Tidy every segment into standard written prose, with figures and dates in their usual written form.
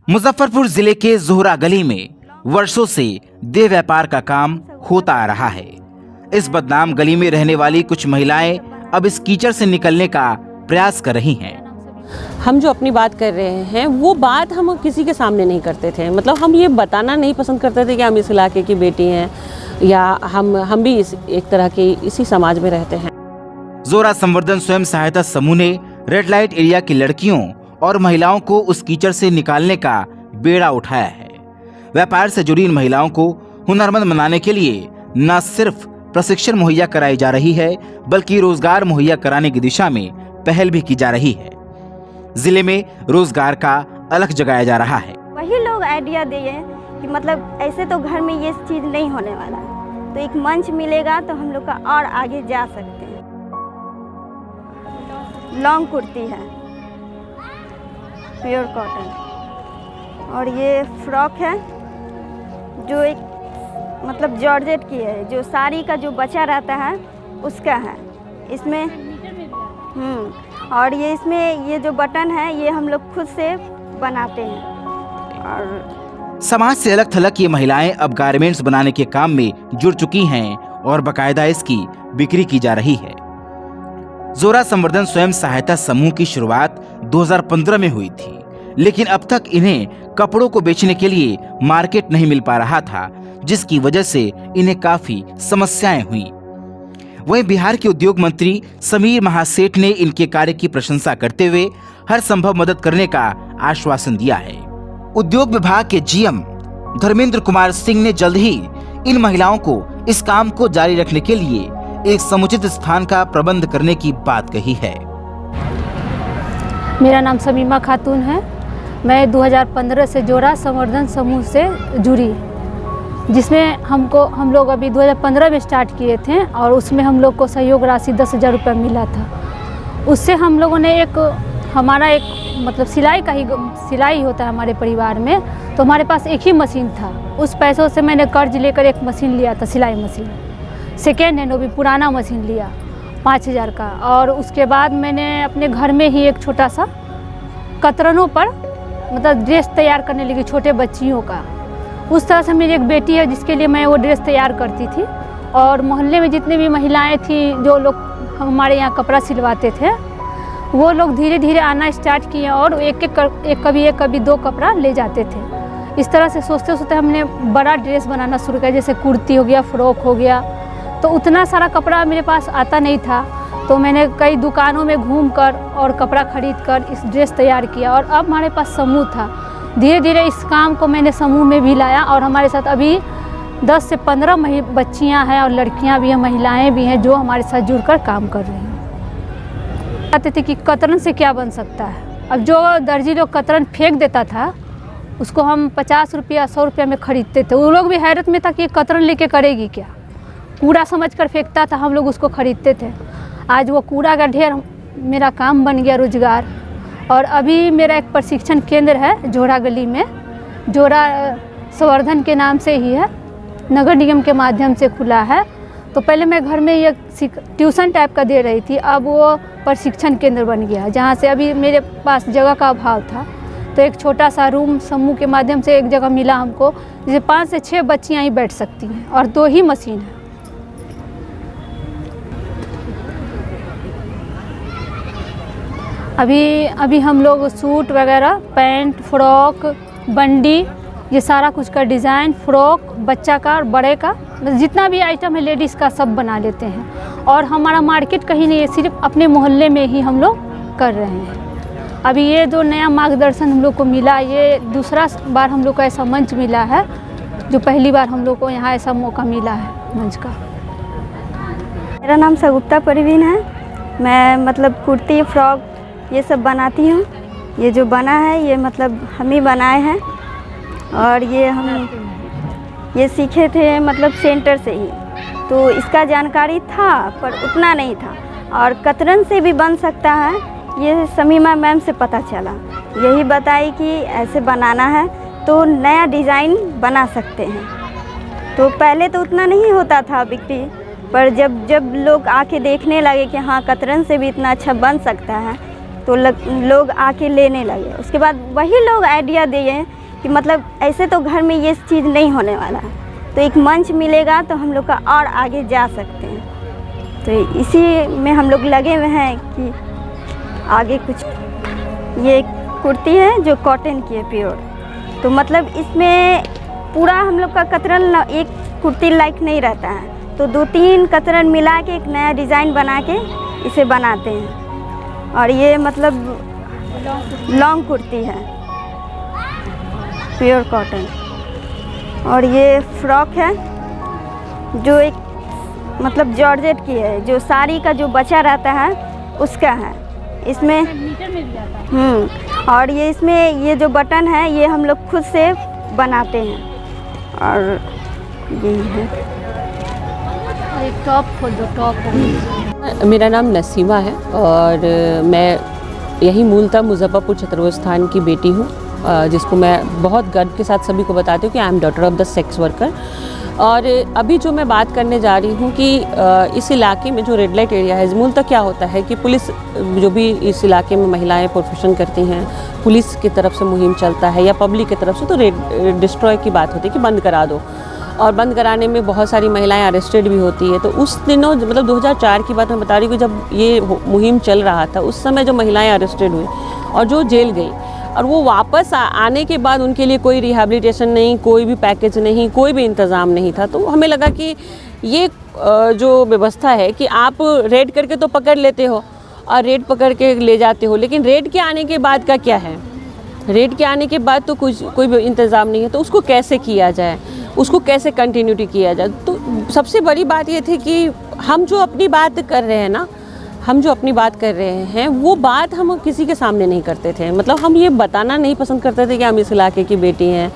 मुजफ्फरपुर जिले के जोहरा गली में वर्षों से देह व्यापार का काम होता आ रहा है। इस बदनाम गली में रहने वाली कुछ महिलाएं अब इस कीचड़ से निकलने का प्रयास कर रही हैं। हम जो अपनी बात कर रहे हैं वो बात हम किसी के सामने नहीं करते थे। मतलब हम ये बताना नहीं पसंद करते थे कि हम इस इलाके की बेटी हैं या हम भी एक तरह के इसी समाज में रहते हैं। जोहरा संवर्धन स्वयं सहायता समूह ने रेड लाइट एरिया की लड़कियों और महिलाओं को उस कीचड़ से निकालने का बेड़ा उठाया है। व्यापार से जुड़ी इन महिलाओं को हुनरमंद बनाने के लिए न सिर्फ प्रशिक्षण मुहैया कराई जा रही है बल्कि रोजगार मुहैया कराने की दिशा में पहल भी की जा रही है। जिले में रोजगार का अलख जगाया जा रहा है। वही लोग आइडिया दिए कि मतलब ऐसे तो घर में ये चीज नहीं होने वाला है, तो एक मंच मिलेगा तो हम लोग का और आगे जा सकते हैं। लॉन्ग कुर्ती है, प्योर कॉटन, और ये फ्रॉक है जो एक मतलब जॉर्जेट की है, जो साड़ी का जो बचा रहता है उसका है। इसमें और ये इसमें ये जो बटन है ये हम लोग खुद से बनाते हैं। और समाज से अलग थलग ये महिलाएं अब गारमेंट्स बनाने के काम में जुड़ चुकी हैं और बकायदा इसकी बिक्री की जा रही है। जोहरा संवर्धन स्वयं सहायता समूह की शुरुआत 2015 में हुई थी, लेकिन अब तक इन्हें कपड़ों को बेचने के लिए मार्केट नहीं मिल पा रहा था, जिसकी वजह से इन्हें काफी समस्याएं हुई। वहीं बिहार के उद्योग मंत्री समीर महासेठ ने इनके कार्य की प्रशंसा करते हुए हर संभव मदद करने का आश्वासन दिया है। उद्योग विभाग के जीएम धर्मेंद्र कुमार सिंह ने जल्द ही इन महिलाओं को इस काम को जारी रखने के लिए एक समुचित स्थान का प्रबंध करने की बात कही है। मेरा नाम समीमा खातून है। मैं 2015 से जोहरा संवर्धन समूह से जुड़ी, जिसमें हम लोग अभी 2015 में स्टार्ट किए थे और उसमें हम लोग को सहयोग राशि 10,000 रुपये मिला था। उससे हम लोगों ने हमारा एक मतलब सिलाई होता है हमारे परिवार में, तो हमारे पास एक ही मशीन था। उस पैसों से मैंने कर्ज लेकर एक मशीन लिया था, सिलाई मशीन, सेकेंड हैंड, वो भी पुराना मशीन लिया 5,000 का। और उसके बाद मैंने अपने घर में ही एक छोटा सा कतरनों पर मतलब ड्रेस तैयार करने लगी छोटे बच्चियों का। उस तरह से मेरी एक बेटी है जिसके लिए मैं वो ड्रेस तैयार करती थी। और मोहल्ले में जितनी भी महिलाएं थी जो लोग हमारे यहाँ कपड़ा सिलवाते थे, वो लोग धीरे धीरे आना स्टार्ट किए और एक कभी दो कपड़ा ले जाते थे। इस तरह से सोचते सोचते हमने बड़ा ड्रेस बनाना शुरू किया, जैसे कुर्ती हो गया, फ्रॉक हो गया। तो उतना सारा कपड़ा मेरे पास आता नहीं था, तो मैंने कई दुकानों में घूमकर और कपड़ा खरीदकर इस ड्रेस तैयार किया। और अब हमारे पास समूह था, धीरे धीरे इस काम को मैंने समूह में भी लाया और हमारे साथ अभी 10 से 15 बच्चियां हैं और लड़कियां भी हैं, महिलाएं भी हैं जो हमारे साथ जुड़कर काम कर रही हैं। कहते थे कि कतरन से क्या बन सकता है। अब जो दर्जी लोग कतरन फेंक देता था उसको हम 50 रुपया 100 रुपया में खरीदते थे। वो लोग भी हैरत में था कि कतरन लेके करेगी क्या, कूड़ा समझ कर फेंकता था, हम लोग उसको खरीदते थे। आज वो कूड़ा का ढेर मेरा काम बन गया, रोजगार। और अभी मेरा एक प्रशिक्षण केंद्र है जोहरा गली में, जोहरा संवर्धन के नाम से ही है, नगर निगम के माध्यम से खुला है। तो पहले मैं घर में ये ट्यूशन टाइप का दे रही थी, अब वो प्रशिक्षण केंद्र बन गया, जहाँ से अभी मेरे पास जगह का अभाव था। तो एक छोटा सा रूम समूह के माध्यम से एक जगह मिला हमको, जिसे 5 से 6 बच्चियाँ ही बैठ सकती हैं और 2 ही मशीन है। अभी हम लोग सूट वगैरह, पैंट, फ्रॉक, बंडी, ये सारा कुछ का डिज़ाइन, फ्रॉक बच्चा का और बड़े का, जितना भी आइटम है लेडीज़ का सब बना लेते हैं। और हमारा मार्केट कहीं नहीं है, सिर्फ अपने मोहल्ले में ही हम लोग कर रहे हैं। अभी ये जो नया मार्गदर्शन हम लोग को मिला, ये दूसरा बार हम लोग को ऐसा मंच मिला है, जो पहली बार हम लोग को यहाँ ऐसा मौका मिला है मंच का। मेरा नाम सगुप्ता परवीन है। मैं मतलब कुर्ती, फ्रॉक ये सब बनाती हूँ। ये जो बना है ये मतलब हम ही बनाए हैं और ये सीखे थे मतलब सेंटर से ही, तो इसका जानकारी था पर उतना नहीं था। और कतरन से भी बन सकता है, ये समीमा मैम से पता चला, यही बताई कि ऐसे बनाना है तो नया डिज़ाइन बना सकते हैं। तो पहले तो उतना नहीं होता था बिक्री, पर जब लोग आके देखने लगे कि हाँ कतरन से भी इतना अच्छा बन सकता है, तो लोग आके लेने लगे। उसके बाद वही लोग आइडिया दिए कि मतलब ऐसे तो घर में ये चीज़ नहीं होने वाला है, तो एक मंच मिलेगा तो हम लोग का और आगे जा सकते हैं। तो इसी में हम लोग लगे हुए हैं कि आगे कुछ। ये कुर्ती है जो कॉटन की है प्योर, तो मतलब इसमें पूरा हम लोग का कतरन एक कुर्ती लाइक नहीं रहता है, तो 2-3 कतरन मिला के एक नया डिज़ाइन बना के इसे बनाते हैं। और ये मतलब लॉन्ग कुर्ती है प्योर कॉटन। और ये फ्रॉक है जो एक मतलब जॉर्जेट की है, जो साड़ी का जो बचा रहता है उसका है। इसमें मीटर में भी आता है। और ये इसमें ये जो बटन है ये हम लोग खुद से बनाते हैं। और यही है। एक टॉप खोल दो, टॉप। मेरा नाम नसीमा है और मैं यही मूलतः मुजफ्फरपुर छत्रवस्थान की बेटी हूँ, जिसको मैं बहुत गर्व के साथ सभी को बताती हूँ कि I am daughter of the sex worker. और अभी जो मैं बात करने जा रही हूँ कि इस इलाके में जो रेड लाइट एरिया है, मूलतः क्या होता है कि पुलिस जो भी इस इलाके में महिलाएं प्रोफेशन करती हैं, पुलिस की तरफ से मुहिम चलता है या पब्लिक की तरफ से, तो रेड डिस्ट्रॉय की बात होती है कि बंद करा दो। और बंद कराने में बहुत सारी महिलाएं अरेस्टेड भी होती है। तो उस दिनों मतलब 2004 की बात मैं बता रही हूँ कि जब ये मुहिम चल रहा था, उस समय जो महिलाएं अरेस्टेड हुई और जो जेल गई और वो वापस आने के बाद उनके लिए कोई रिहैबिलिटेशन नहीं, कोई भी पैकेज नहीं, कोई भी इंतज़ाम नहीं था। तो हमें लगा कि ये जो व्यवस्था है कि आप रेड करके तो पकड़ लेते हो और रेड पकड़ के ले जाते हो, लेकिन रेड के आने के बाद का क्या है? रेड के आने के बाद तो कोई भी इंतज़ाम नहीं है, तो उसको कैसे किया जाए, उसको कैसे कंटिन्यूटी किया जाए। तो सबसे बड़ी बात ये थी कि हम जो अपनी बात कर रहे हैं ना, हम जो अपनी बात कर रहे हैं वो बात हम किसी के सामने नहीं करते थे। मतलब हम ये बताना नहीं पसंद करते थे कि हम इस इलाके की बेटी हैं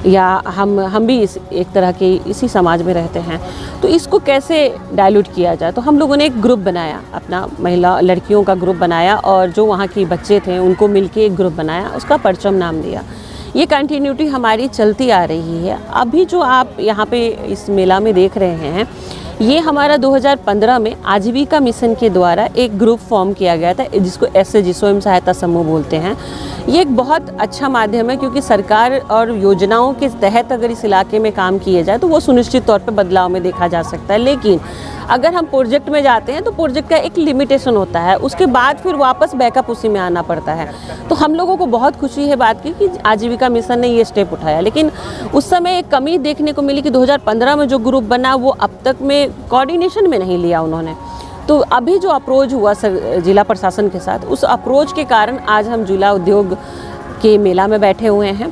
या हम भी एक तरह के इसी समाज में रहते हैं। तो इसको कैसे डाइल्यूट किया जाए, तो हम लोगों ने एक ग्रुप बनाया, अपना महिला लड़कियों का ग्रुप बनाया और जो वहाँ के बच्चे थे उनको मिलके एक ग्रुप बनाया, उसका परचम नाम दिया। ये कंटिन्यूटी हमारी चलती आ रही है। अभी जो आप यहाँ पे इस मेला में देख रहे हैं, ये हमारा 2015 में आजीविका मिशन के द्वारा एक ग्रुप फॉर्म किया गया था, जिसको SAG स्वयं सहायता समूह बोलते हैं। ये एक बहुत अच्छा माध्यम है, क्योंकि सरकार और योजनाओं के तहत अगर इस इलाके में काम किए जाए तो वो सुनिश्चित तौर पे बदलाव में देखा जा सकता है। लेकिन अगर हम प्रोजेक्ट में जाते हैं तो प्रोजेक्ट का एक लिमिटेशन होता है, उसके बाद फिर वापस बैकअप उसी में आना पड़ता है। तो हम लोगों को बहुत खुशी है बात की कि आजीविका मिशन ने ये स्टेप उठाया। लेकिन उस समय एक कमी देखने को मिली कि 2015 में जो ग्रुप बना वो अब तक में कोऑर्डिनेशन में नहीं लिया उन्होंने। तो अभी जो अप्रोच हुआ जिला प्रशासन के साथ, उस अप्रोच के कारण आज हम जिला उद्योग के मेला में बैठे हुए हैं